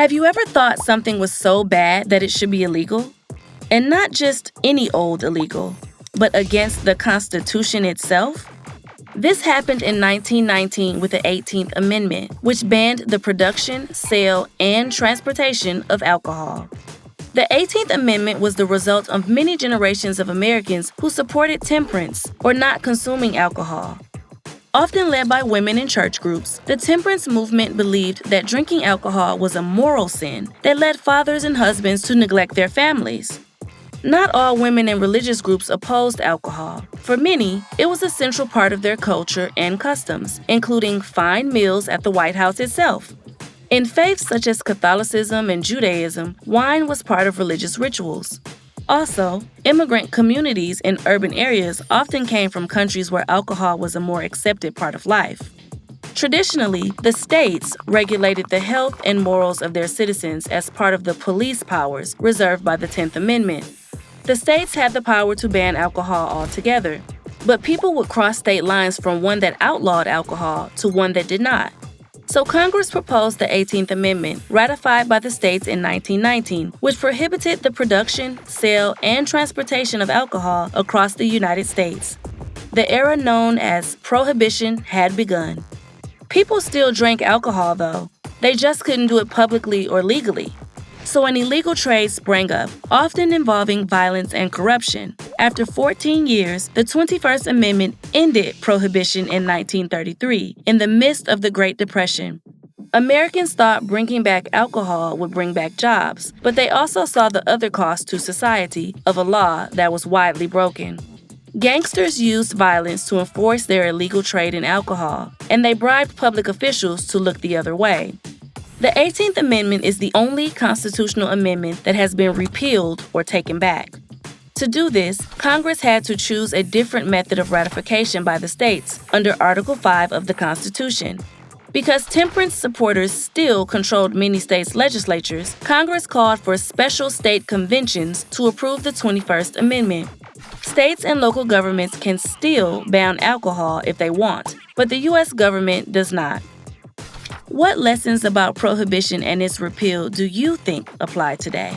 Have you ever thought something was so bad that it should be illegal? And not just any old illegal, but against the Constitution itself? This happened in 1919 with the 18th Amendment, which banned the production, sale, and transportation of alcohol. The 18th Amendment was the result of many generations of Americans who supported temperance or not consuming alcohol. Often led by women in church groups, the temperance movement believed that drinking alcohol was a moral sin that led fathers and husbands to neglect their families. Not all women in religious groups opposed alcohol. For many, it was a central part of their culture and customs, including fine meals at the White House itself. In faiths such as Catholicism and Judaism, wine was part of religious rituals. Also, immigrant communities in urban areas often came from countries where alcohol was a more accepted part of life. Traditionally, the states regulated the health and morals of their citizens as part of the police powers reserved by the 10th Amendment. The states had the power to ban alcohol altogether, but people would cross state lines from one that outlawed alcohol to one that did not. So Congress proposed the 18th Amendment, ratified by the states in 1919, which prohibited the production, sale, and transportation of alcohol across the United States. The era known as Prohibition had begun. People still drank alcohol, though. They just couldn't do it publicly or legally. So an illegal trade sprang up, often involving violence and corruption. After 14 years, the 21st Amendment ended Prohibition in 1933, in the midst of the Great Depression. Americans thought bringing back alcohol would bring back jobs, but they also saw the other cost to society of a law that was widely broken. Gangsters used violence to enforce their illegal trade in alcohol, and they bribed public officials to look the other way. The 18th Amendment is the only constitutional amendment that has been repealed or taken back. To do this, Congress had to choose a different method of ratification by the states under Article 5 of the Constitution. Because temperance supporters still controlled many states' legislatures, Congress called for special state conventions to approve the 21st Amendment. States and local governments can still ban alcohol if they want, but the U.S. government does not. What lessons about Prohibition and its repeal do you think apply today?